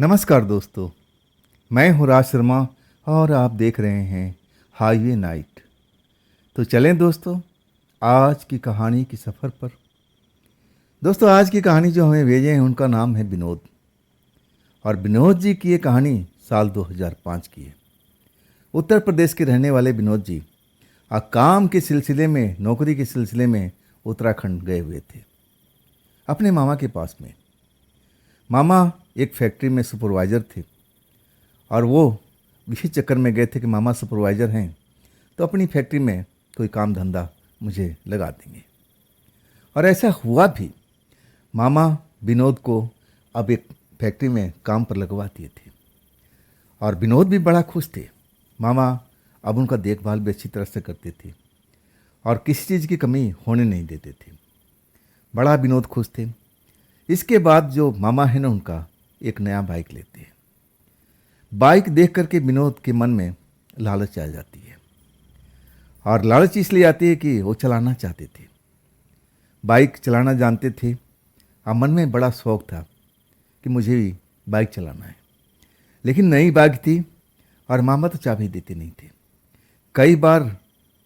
नमस्कार दोस्तों, मैं हूँ राज शर्मा और आप देख रहे हैं हाईवे नाइट। तो चलें दोस्तों आज की कहानी की सफ़र पर। दोस्तों आज की कहानी जो हमें भेजे हैं उनका नाम है विनोद। और विनोद जी की ये कहानी साल 2005 की है। उत्तर प्रदेश के रहने वाले विनोद जी काम के सिलसिले में, नौकरी के सिलसिले में उत्तराखंड गए हुए थे अपने मामा के पास में। मामा एक फैक्ट्री में सुपरवाइज़र थे और वो इसी चक्कर में गए थे कि मामा सुपरवाइज़र हैं तो अपनी फैक्ट्री में कोई काम धंधा मुझे लगा देंगे। और ऐसा हुआ भी। मामा विनोद को अब एक फैक्ट्री में काम पर लगवा दिए थे और विनोद भी बड़ा खुश थे। मामा अब उनका देखभाल भी अच्छी तरह से करते थे और किसी चीज़ की कमी होने नहीं देते थे। बड़ा विनोद खुश थे। इसके बाद जो मामा है ना, उनका एक नया बाइक लेते हैं। बाइक देख करके विनोद के मन में लालच आ जाती है और लालच इसलिए आती है कि वो चलाना चाहते थे, बाइक चलाना जानते थे और मन में बड़ा शौक़ था कि मुझे भी बाइक चलाना है। लेकिन नई बाइक थी और मामा तो चाबी देते नहीं थे। कई बार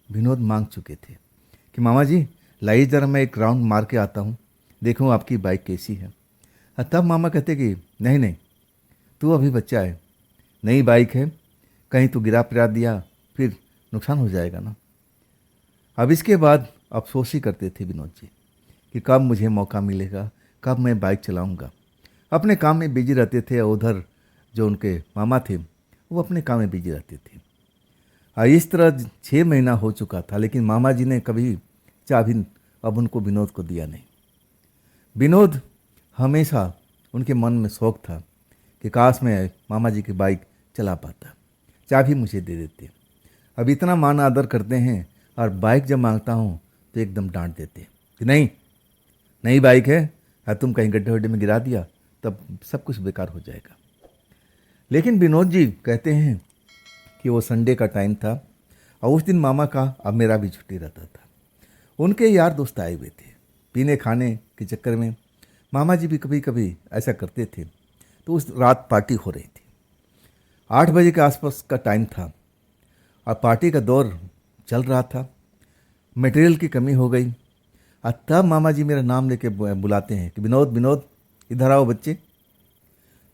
विनोद मांग चुके थे कि मामा जी लाइए ज़रा, मैं एक राउंड मार के आता हूँ, देखूँ आपकी बाइक कैसी है। तब मामा कहते कि नहीं नहीं, तू अभी बच्चा है, नई बाइक है, कहीं तू गिरा पिरा दिया फिर नुकसान हो जाएगा ना। अब इसके बाद अफसोस ही करते थे विनोद जी कि कब मुझे मौका मिलेगा, कब मैं बाइक चलाऊंगा। अपने काम में बिजी रहते थे और उधर जो उनके मामा थे वो अपने काम में बिजी रहते थे। और इस तरह 6 महीना हो चुका था, लेकिन मामा जी ने कभी चाबी अब उनको विनोद को दिया नहीं। विनोद हमेशा उनके मन में शौक़ था कि काश मैं मामा जी की बाइक चला पाता, चाबी मुझे दे देते। अब इतना मान आदर करते हैं और बाइक जब मांगता हूँ तो एकदम डांट देते कि नहीं, नई बाइक है और तुम कहीं गड्ढे वड्ढे में गिरा दिया तब सब कुछ बेकार हो जाएगा। लेकिन विनोद जी कहते हैं कि वो संडे का टाइम था और उस दिन मामा का अब मेरा भी छुट्टी रहता था। उनके यार दोस्त आए हुए थे, पीने खाने के चक्कर में मामा जी भी कभी कभी ऐसा करते थे। तो उस रात पार्टी हो रही थी, 8 बजे के आसपास का टाइम था और पार्टी का दौर चल रहा था। मटेरियल की कमी हो गई और तब मामा जी मेरा नाम लेके बुलाते हैं कि विनोद विनोद इधर आओ बच्चे।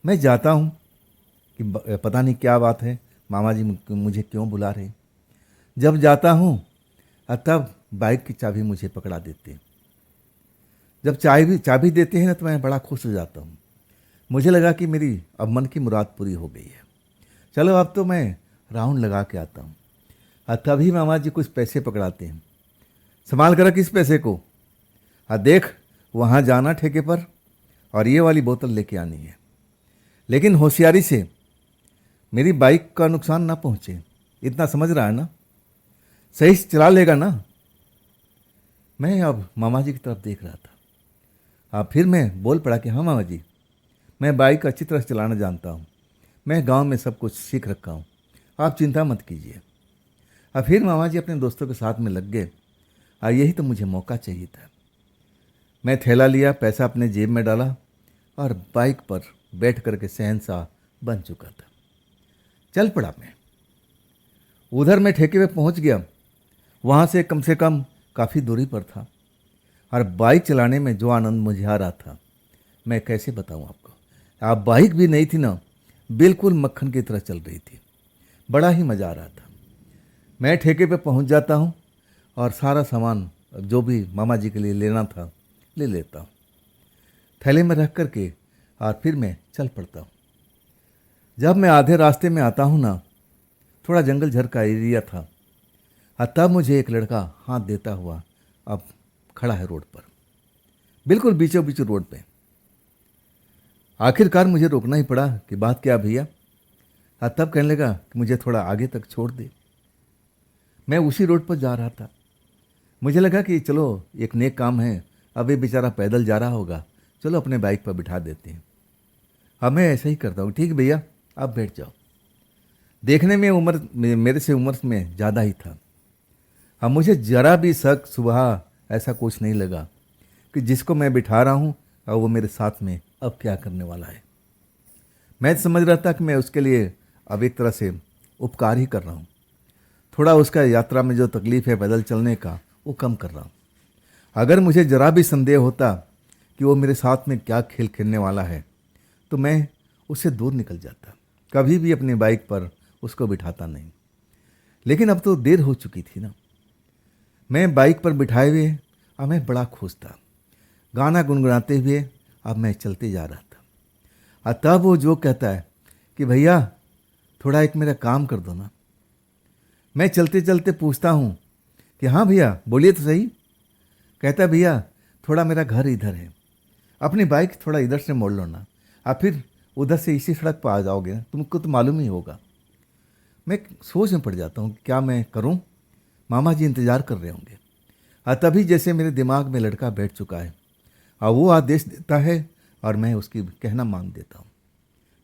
मैं जाता हूँ कि पता नहीं क्या बात है, मामा जी मुझे क्यों बुला रहे। जब जाता हूँ तब बाइक की चाबी मुझे पकड़ा देते हैं। जब चाबी देते हैं ना तो मैं बड़ा खुश हो जाता हूँ। मुझे लगा कि मेरी अब मन की मुराद पूरी हो गई है, चलो अब तो मैं राउंड लगा के आता हूँ। और तभी मामा जी कुछ पैसे पकड़ाते हैं। संभाल कर रख इस पैसे को और देख वहाँ जाना ठेके पर और ये वाली बोतल लेके आनी है, लेकिन होशियारी से मेरी बाइक का नुकसान ना पहुँचे, इतना समझ रहा है ना, सही से चला लेगा ना। मैं अब मामा जी की तरफ देख रहा था। फिर मैं बोल पड़ा कि हाँ मामा जी, मैं बाइक अच्छी तरह से चलाना जानता हूँ, मैं गांव में सब कुछ सीख रखा हूँ, आप चिंता मत कीजिए। और फिर मामा जी अपने दोस्तों के साथ में लग गए और यही तो मुझे मौका चाहिए था। मैं थैला लिया, पैसा अपने जेब में डाला और बाइक पर बैठ करके शहंशाह बन चुका था। चल पड़ा मैं। उधर मैं ठेके पे पहुँच गया, वहाँ से कम काफ़ी दूरी पर था और बाइक चलाने में जो आनंद मुझे आ रहा था मैं कैसे बताऊँ आपको। आप बाइक भी नहीं थी ना, बिल्कुल मक्खन की तरह चल रही थी, बड़ा ही मज़ा आ रहा था। मैं ठेके पे पहुंच जाता हूं और सारा सामान जो भी मामा जी के लिए लेना था ले लेता हूं, थैले में रख करके और फिर मैं चल पड़ता हूं। जब मैं आधे रास्ते में आता हूं ना, थोड़ा जंगल झर का एरिया था और तब मुझे एक लड़का हाथ देता हुआ अब खड़ा है रोड पर, बिल्कुल बीचों बीच रोड पे। आखिरकार मुझे रोकना ही पड़ा कि बात क्या भैया। तब कहने लगा कि मुझे थोड़ा आगे तक छोड़ दे। मैं उसी रोड पर जा रहा था, मुझे लगा कि चलो एक नेक काम है, अब ये बेचारा पैदल जा रहा होगा, चलो अपने बाइक पर बिठा देते हैं। अब मैं ऐसा ही करता हूँ, ठीक भैया आप बैठ जाओ। देखने में उम्र मेरे से उम्र में ज़्यादा ही था। अब मुझे ज़रा भी शक सुबह ऐसा कुछ नहीं लगा कि जिसको मैं बिठा रहा हूँ और वो मेरे साथ में अब क्या करने वाला है। मैं समझ रहा था कि मैं उसके लिए अब एक तरह से उपकार ही कर रहा हूँ। थोड़ा उसका यात्रा में जो तकलीफ़ है पैदल चलने का, वो कम कर रहा हूँ। अगर मुझे ज़रा भी संदेह होता कि वो मेरे साथ में क्या खेल खेलने वाला है, तो मैं उससे दूर निकल जाता। कभी भी अपनी बाइक पर उसको बिठाता नहीं। लेकिन अब तो देर हो चुकी थी ना। मैं बाइक पर बिठाए हुए अब मैं बड़ा खुश था। गाना गुनगुनाते हुए अब मैं चलते जा रहा था। और तब वो जो कहता है कि भैया थोड़ा एक मेरा काम कर दो ना। मैं चलते चलते पूछता हूँ कि हाँ भैया बोलिए तो सही। कहता है भैया थोड़ा मेरा घर इधर है, अपनी बाइक थोड़ा इधर से मोड़ लो ना, आप फिर उधर से इसी सड़क पर आ जाओगे ना, तुमको तो मालूम ही होगा। मैं सोच में पड़ जाता हूँ क्या मैं करूँ, मामा जी इंतज़ार कर रहे होंगे। और तभी जैसे मेरे दिमाग में लड़का बैठ चुका है और वो आदेश देता है और मैं उसकी कहना मान देता हूँ।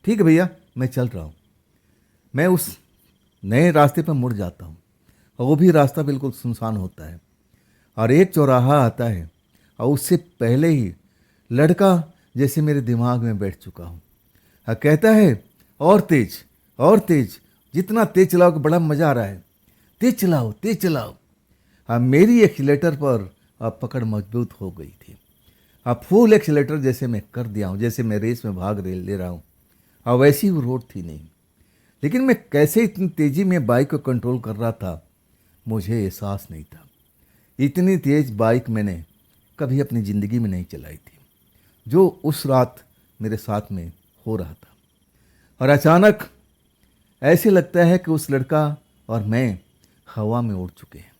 ठीक है भैया मैं चल रहा हूँ। मैं उस नए रास्ते पर मुड़ जाता हूँ और वो भी रास्ता बिल्कुल सुनसान होता है और एक चौराहा आता है और उससे पहले ही लड़का जैसे मेरे दिमाग में बैठ चुका हूँ और कहता है और तेज, जितना तेज चलाओगे बड़ा मज़ा आ रहा है, तेज चलाओ। हाँ मेरी एक्सीलेटर पर अब पकड़ मजबूत हो गई थी। अब फुल एक्सीलेटर जैसे मैं कर दिया हूँ, जैसे मैं रेस में भाग ले रहा हूँ। और वैसी वो रोड थी नहीं, लेकिन मैं कैसे इतनी तेज़ी में बाइक को कंट्रोल कर रहा था मुझे एहसास नहीं था। इतनी तेज़ बाइक मैंने कभी अपनी ज़िंदगी में नहीं चलाई थी जो उस रात मेरे साथ में हो रहा था। और अचानक ऐसे लगता है कि उस लड़का और मैं हवा में उड़ चुके हैं।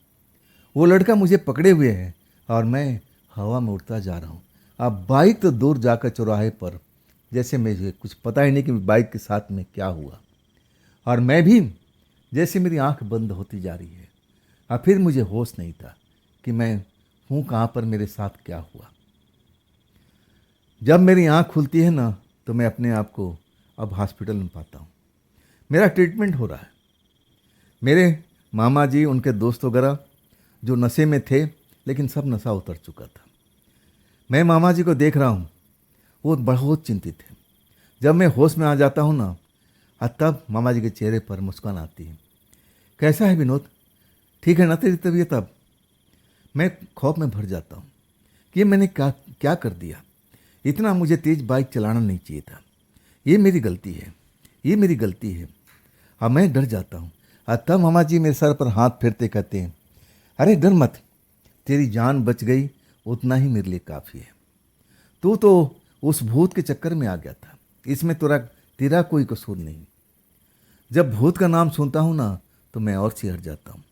वो लड़का मुझे पकड़े हुए है और मैं हवा में उड़ता जा रहा हूँ। अब बाइक तो दूर जाकर चौराहे पर, जैसे मुझे कुछ पता ही नहीं कि बाइक के साथ में क्या हुआ। और मैं भी जैसे मेरी आंख बंद होती जा रही है और फिर मुझे होश नहीं था कि मैं हूँ कहाँ पर, मेरे साथ क्या हुआ। जब मेरी आंख खुलती है ना तो मैं अपने आप को अब हॉस्पिटल में पाता हूँ। मेरा ट्रीटमेंट हो रहा है। मेरे मामा जी, उनके दोस्त वगैरह जो नशे में थे, लेकिन सब नशा उतर चुका था। मैं मामा जी को देख रहा हूँ, वो बहुत चिंतित थे। जब मैं होश में आ जाता हूँ ना, तब मामा जी के चेहरे पर मुस्कान आती है। कैसा है विनोद, ठीक है ना तेरी तबीयत अब? मैं खौफ में भर जाता हूँ कि ये मैंने क्या क्या कर दिया। इतना मुझे तेज बाइक चलाना नहीं चाहिए था। ये मेरी गलती है, ये मेरी गलती है। अब मैं डर जाता हूँ। तब मामा जी मेरे सर पर हाथ फेरते कहते हैं, अरे डर मत, तेरी जान बच गई उतना ही मेरे लिए काफ़ी है। तू तो उस भूत के चक्कर में आ गया था, इसमें तेरा कोई कसूर नहीं। जब भूत का नाम सुनता हूँ ना तो मैं और सिहर जाता हूँ।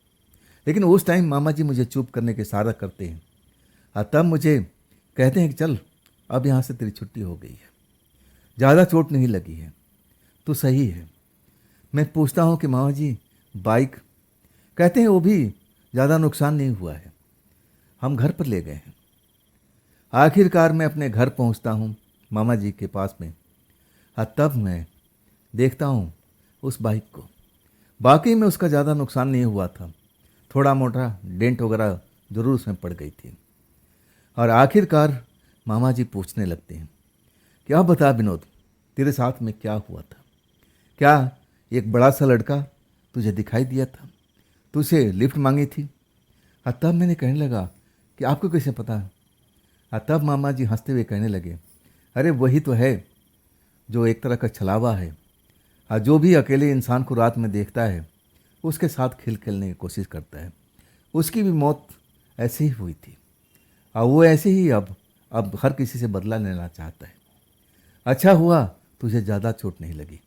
लेकिन उस टाइम मामा जी मुझे चुप करने के इशारा करते हैं और तब मुझे कहते हैं कि चल अब यहाँ से तेरी छुट्टी हो गई है, ज़्यादा चोट नहीं लगी है, तो सही है। मैं पूछता हूँ कि मामा जी बाइक? कहते हैं वो भी ज़्यादा नुकसान नहीं हुआ है, हम घर पर ले गए हैं। आखिरकार मैं अपने घर पहुँचता हूँ मामा जी के पास में और तब मैं देखता हूँ उस बाइक को। बाकी में उसका ज़्यादा नुकसान नहीं हुआ था, थोड़ा मोटा डेंट वगैरह ज़रूर उसमें पड़ गई थी। और आखिरकार मामा जी पूछने लगते हैं, क्या बता विनोद, तेरे साथ में क्या हुआ था? क्या एक बड़ा सा लड़का तुझे दिखाई दिया था, तुझे लिफ्ट मांगी थी? और तब मैंने कहने लगा कि आपको कैसे पता? और तब मामा जी हंसते हुए कहने लगे, अरे वही तो है जो एक तरह का छलावा है, और जो भी अकेले इंसान को रात में देखता है उसके साथ खेल खेलने की कोशिश करता है। उसकी भी मौत ऐसे ही हुई थी और वो ऐसे ही अब हर किसी से बदला लेना चाहता है। अच्छा हुआ तुझे ज़्यादा चोट नहीं लगी,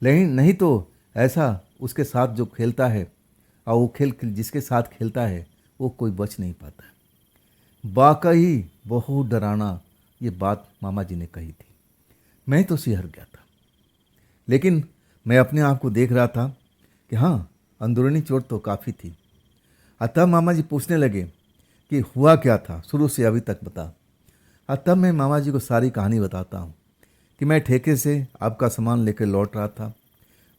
लेकिन नहीं तो ऐसा उसके साथ जो खेलता है और वो खेल जिसके साथ खेलता है वो कोई बच नहीं पाता है। वाकई बहुत डराना ये बात मामा जी ने कही थी। मैं तो सिहर गया था, लेकिन मैं अपने आप को देख रहा था कि हाँ अंदरूनी चोट तो काफ़ी थी। तब मामा जी पूछने लगे कि हुआ क्या था शुरू से अभी तक बता। तब मैं मामा जी को सारी कहानी बताता हूँ कि मैं ठेके से आपका सामान लेकर लौट रहा था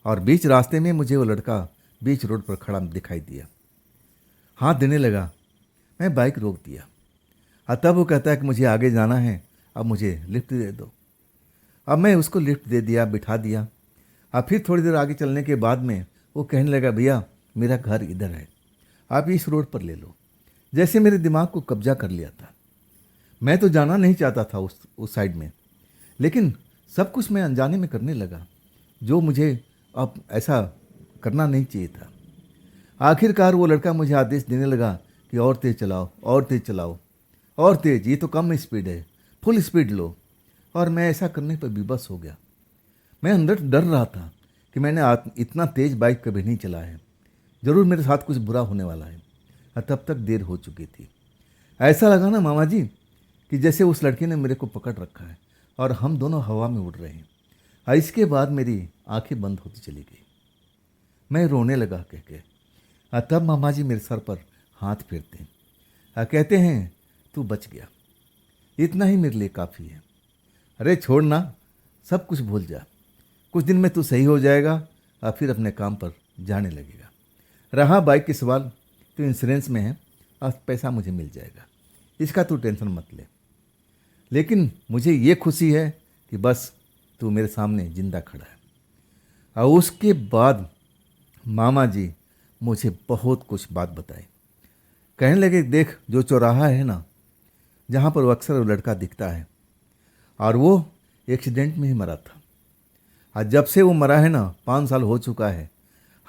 और बीच रास्ते में मुझे वो लड़का बीच रोड पर खड़ा दिखाई दिया, हाथ देने लगा। मैं बाइक रोक दिया और तब वो कहता है कि मुझे आगे जाना है, अब मुझे लिफ्ट दे दो। अब मैं उसको लिफ्ट दे दिया, बिठा दिया। अब फिर थोड़ी देर आगे चलने के बाद में वो कहने लगा, भैया मेरा घर इधर है, आप इस रोड पर ले लो। जैसे मेरे दिमाग को कब्जा कर लिया था। मैं तो जाना नहीं चाहता था उस साइड में, लेकिन सब कुछ मैं अनजाने में करने लगा जो मुझे अब ऐसा करना नहीं चाहिए था। आखिरकार वो लड़का मुझे आदेश देने लगा कि और तेज़ चलाओ, और तेज़ चलाओ, और तेज़, ये तो कम स्पीड है, फुल स्पीड लो। और मैं ऐसा करने पर विवश हो गया। मैं अंदर डर रहा था कि मैंने इतना तेज़ बाइक कभी नहीं चलाया है, ज़रूर मेरे साथ कुछ बुरा होने वाला है। और तब तक देर हो चुकी थी। ऐसा लगा ना मामा जी कि जैसे उस लड़के ने मेरे को पकड़ रखा है और हम दोनों हवा में उड़ रहे हैं। और इसके बाद मेरी आंखें बंद होती चली गई। मैं रोने लगा कह के। और तब मामा जी मेरे सर पर हाथ फेरते हैं और कहते हैं, तू बच गया, इतना ही मेरे लिए काफ़ी है। अरे छोड़ ना, सब कुछ भूल जा, कुछ दिन में तू सही हो जाएगा और फिर अपने काम पर जाने लगेगा। रहा बाइक के सवाल, तो इंश्योरेंस में है और पैसा मुझे मिल जाएगा, इसका तू टेंशन मत ले। लेकिन मुझे ये खुशी है कि बस तू मेरे सामने जिंदा खड़ा है। और उसके बाद मामा जी मुझे बहुत कुछ बात बताई। कहने लगे, देख जो चौराहा है ना, जहाँ पर वो अक्सर वो लड़का दिखता है, और वो एक्सीडेंट में ही मरा था। और जब से वो मरा है ना, 5 साल हो चुका है,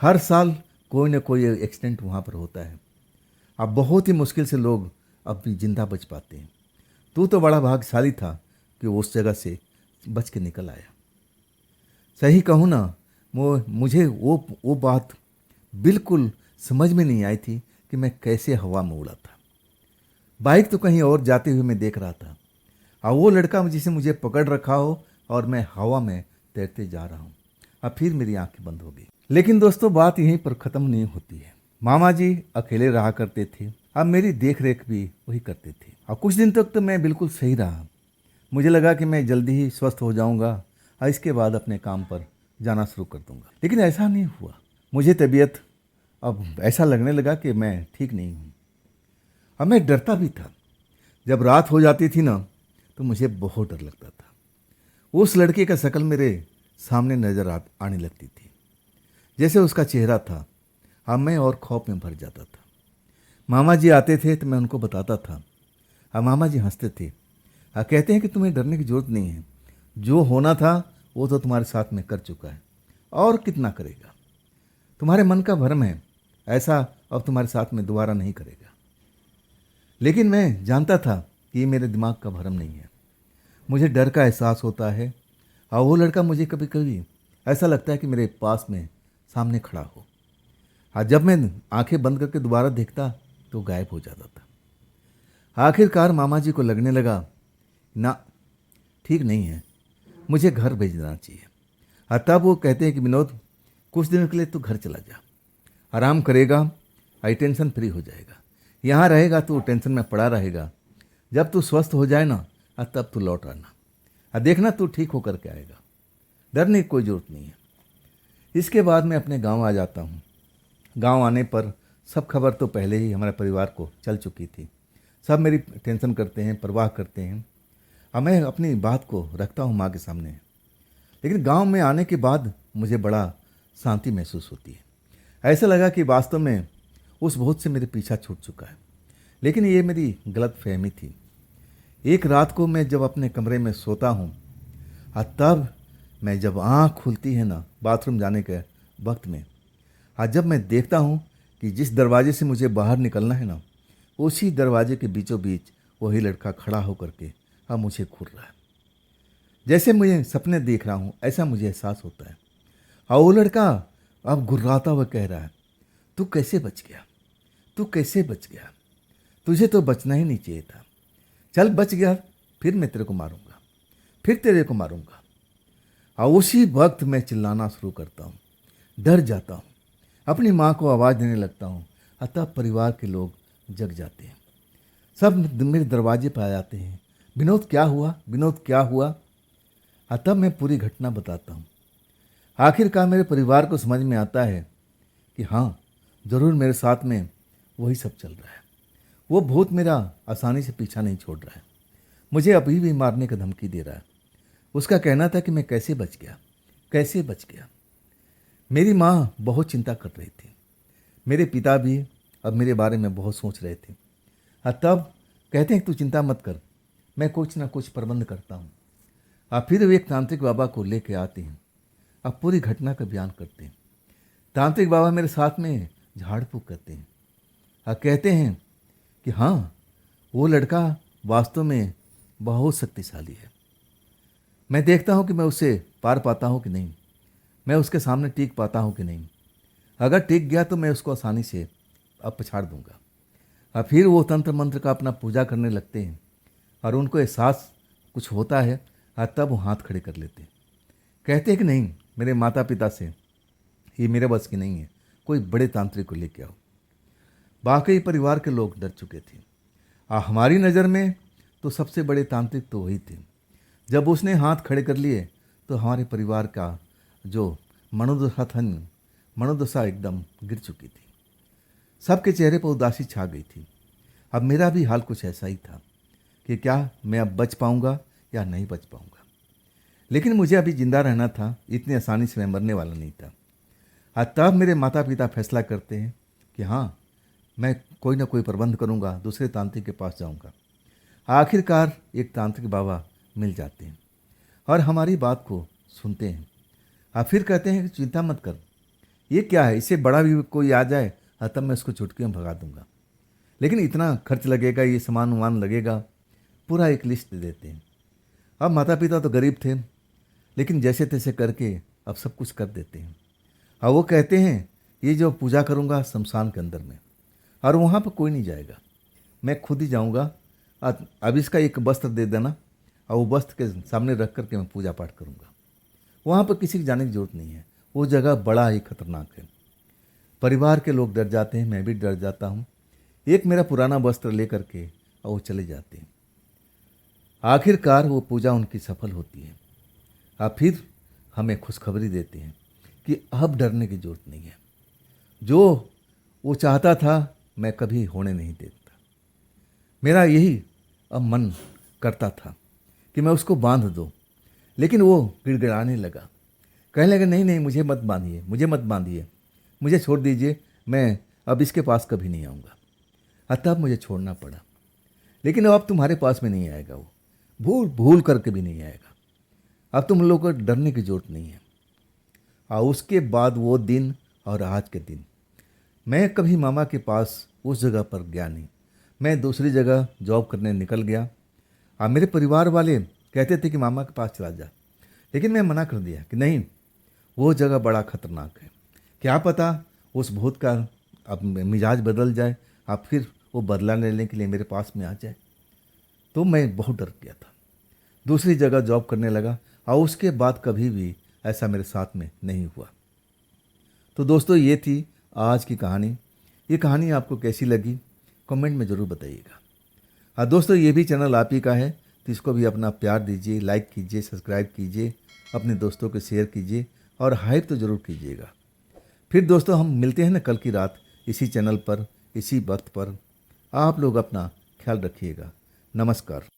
हर साल कोई ना कोई एक्सीडेंट वहाँ पर होता है। अब बहुत ही मुश्किल से लोग अब भी जिंदा बच पाते हैं। तू तो बड़ा भाग्यशाली था कि वो उस जगह से बच के निकल आया। सही कहूँ ना, मुझे वो बात बिल्कुल समझ में नहीं आई थी कि मैं कैसे हवा में उड़ा था। बाइक तो कहीं और जाते हुए मैं देख रहा था, और वो लड़का जिसे मुझे पकड़ रखा हो और मैं हवा में तैरते जा रहा हूँ। अब फिर मेरी आंखें बंद हो गई। लेकिन दोस्तों, बात यहीं पर ख़त्म नहीं होती है। मामा जी अकेले रहा करते थे, अब मेरी देख रेख भी वही करते थे। और कुछ दिन तक तो मैं बिल्कुल सही रहा। मुझे लगा कि मैं जल्दी ही स्वस्थ हो जाऊंगा और इसके बाद अपने काम पर जाना शुरू कर दूंगा। लेकिन ऐसा नहीं हुआ। मुझे तबीयत अब ऐसा लगने लगा कि मैं ठीक नहीं हूँ। अब मैं डरता भी था। जब रात हो जाती थी ना, तो मुझे बहुत डर लगता था। उस लड़के का शक्ल मेरे सामने नजर आने लगती थी, जैसे उसका चेहरा था। अब मैं और खौफ में भर जाता था। मामा जी आते थे तो मैं उनको बताता था, और मामा जी हंसते थे और कहते हैं कि तुम्हें डरने की जरूरत नहीं है, जो होना था वो तो तुम्हारे साथ में कर चुका है, और कितना करेगा। तुम्हारे मन का भ्रम है, ऐसा अब तुम्हारे साथ में दोबारा नहीं करेगा। लेकिन मैं जानता था कि ये मेरे दिमाग का भ्रम नहीं है। मुझे डर का एहसास होता है, और वो लड़का मुझे कभी कभी ऐसा लगता है कि मेरे पास में सामने खड़ा हो। और जब मैं आंखें बंद करके दोबारा देखता तो गायब हो जाता था। आखिरकार मामा जी को लगने लगा, ना ठीक नहीं है, मुझे घर भेज देना चाहिए। और तब वो कहते हैं कि विनोद, कुछ दिनों के लिए तू घर चला जा, आराम करेगा और टेंशन फ्री हो जाएगा। यहाँ रहेगा तो टेंशन में पड़ा रहेगा। जब तू स्वस्थ हो जाए ना, और तब तू लौट आना, और देखना तू ठीक होकर के आएगा। डरने की कोई ज़रूरत नहीं है। इसके बाद मैं अपने गांव आ जाता हूँ। गांव आने पर सब खबर तो पहले ही हमारे परिवार को चल चुकी थी। सब मेरी टेंशन करते हैं, परवाह करते हैं, और मैं अपनी बात को रखता हूँ माँ के सामने। लेकिन गांव में आने के बाद मुझे बड़ा शांति महसूस होती है। ऐसा लगा कि वास्तव में उस भूत से मेरे पीछा छूट चुका है। लेकिन ये मेरी गलत फहमी थी। एक रात को मैं जब अपने कमरे में सोता हूँ, और तब मैं जब आँख खुलती है ना, बाथरूम जाने के वक्त में, और जब मैं देखता हूँ कि जिस दरवाजे से मुझे बाहर निकलना है ना, उसी दरवाजे के बीचों बीच वही लड़का खड़ा होकर के अब मुझे घूर रहा है। जैसे मुझे सपने देख रहा हूँ, ऐसा मुझे एहसास होता है। और वो लड़का अब घुर्राता हुआ कह रहा है, तू कैसे बच गया, तू कैसे बच गया, तुझे तो बचना ही नहीं चाहिए था। चल बच गया, फिर मैं तेरे को मारूंगा, फिर तेरे को मारूंगा। और उसी वक्त मैं चिल्लाना शुरू करता हूँ, डर जाता हूँ, अपनी माँ को आवाज़ देने लगता हूँ। तब परिवार के लोग जग जाते हैं, सब मेरे दरवाजे पर आ जाते हैं, विनोद क्या हुआ, विनोद क्या हुआ। तब मैं पूरी घटना बताता हूँ। आखिरकार मेरे परिवार को समझ में आता है कि हाँ, ज़रूर मेरे साथ में वही सब चल रहा है। वो भूत मेरा आसानी से पीछा नहीं छोड़ रहा है, मुझे अभी भी मारने का धमकी दे रहा है। उसका कहना था कि मैं कैसे बच गया, कैसे बच गया। मेरी माँ बहुत चिंता कर रही थी, मेरे पिता भी अब मेरे बारे में बहुत सोच रहे थे। तब कहते हैं तू चिंता मत कर, मैं कुछ ना कुछ प्रबंध करता हूँ। अब फिर वे एक तांत्रिक बाबा को लेके आते हैं। अब पूरी घटना का बयान करते हैं। तांत्रिक बाबा मेरे साथ में झाड़ फूक करते हैं और कहते हैं कि हाँ, वो लड़का वास्तव में बहुत शक्तिशाली है। मैं देखता हूँ कि मैं उसे पार पाता हूँ कि नहीं, मैं उसके सामने टिक पाता हूँ कि नहीं। अगर टिक गया तो मैं उसको आसानी से अब पछाड़ दूंगा। और फिर वो तंत्र मंत्र का अपना पूजा करने लगते हैं और उनको एहसास कुछ होता है और तब वो हाथ खड़े कर लेते हैं। कहते हैं कि नहीं, मेरे माता पिता से ये मेरे बस की नहीं है, कोई बड़े तांत्रिक को लेके आओ। बाकी परिवार के लोग डर चुके थे। हमारी नज़र में तो सबसे बड़े तांत्रिक तो वही थे। जब उसने हाथ खड़े कर लिए तो हमारे परिवार का जो मनोदशा था, मनोदशा एकदम गिर चुकी थी। सबके चेहरे पर उदासी छा गई थी। अब मेरा भी हाल कुछ ऐसा ही था कि क्या मैं अब बच पाऊंगा या नहीं बच पाऊंगा। लेकिन मुझे अभी जिंदा रहना था, इतनी आसानी से मैं मरने वाला नहीं था। तब मेरे माता पिता फैसला करते हैं कि हाँ, मैं कोई ना कोई प्रबंध करूंगा, दूसरे तांत्रिक के पास जाऊंगा। आखिरकार एक तांत्रिक बाबा मिल जाते हैं और हमारी बात को सुनते हैं। फिर कहते हैं कि चिंता मत कर, ये क्या है, इससे बड़ा भी कोई आ जाए तब मैं उसको चुटकी में भगा दूंगा, लेकिन इतना खर्च लगेगा, ये सामान वामान लगेगा, पूरा एक लिस्ट दे देते हैं। अब माता पिता तो गरीब थे, लेकिन जैसे तैसे करके अब सब कुछ कर देते हैं। और वो कहते हैं ये जो पूजा करूँगा शमशान के अंदर में, और वहाँ पर कोई नहीं जाएगा, मैं खुद ही जाऊँगा। अब इसका एक वस्त्र दे देना और वो वस्त्र के सामने रख कर के मैं पूजा पाठ करूँगा। वहाँ पर किसी की जाने की जरूरत नहीं है, वो जगह बड़ा ही खतरनाक है। परिवार के लोग डर जाते हैं, मैं भी डर जाता हूँ। एक मेरा पुराना वस्त्र लेकर के और वो चले जाते हैं। आखिरकार वो पूजा उनकी सफल होती है। अब फिर हमें खुशखबरी देते हैं कि अब डरने की जरूरत नहीं है। जो वो चाहता था मैं कभी होने नहीं देता। मेरा यही अब मन करता था कि मैं उसको बांध दूं, लेकिन वो गिड़गिड़ाने लगा, कहने लगा नहीं नहीं, मुझे मत बांधिए, मुझे मत बांधिए, मुझे छोड़ दीजिए, मैं अब इसके पास कभी नहीं आऊँगा। तब मुझे छोड़ना पड़ा, लेकिन अब तुम्हारे पास में नहीं आएगा, वो भूल भूल करके भी नहीं आएगा। अब तुम लोगों को डरने की जरूरत नहीं है। और उसके बाद वो दिन और आज के दिन मैं कभी मामा के पास उस जगह पर गया नहीं। मैं दूसरी जगह जॉब करने निकल गया। मेरे परिवार वाले कहते थे कि मामा के पास चला जा, लेकिन मैं मना कर दिया कि नहीं, वो जगह बड़ा खतरनाक है। क्या पता उस भूत का अब मिजाज बदल जाए, अब फिर वो बदला लेने के लिए मेरे पास में आ जाए। तो मैं बहुत डर गया था, दूसरी जगह जॉब करने लगा और उसके बाद कभी भी ऐसा मेरे साथ में नहीं हुआ। तो दोस्तों, ये थी आज की कहानी। ये कहानी आपको कैसी लगी कमेंट में ज़रूर बताइएगा। दोस्तों, ये भी चैनल आप ही का है, तो इसको भी अपना प्यार दीजिए, लाइक कीजिए, सब्सक्राइब कीजिए, अपने दोस्तों को शेयर कीजिए और हाइप तो ज़रूर कीजिएगा। फिर दोस्तों हम मिलते हैं ना कल की रात इसी चैनल पर, इसी वक्त पर। आप लोग अपना ख्याल रखिएगा। नमस्कार।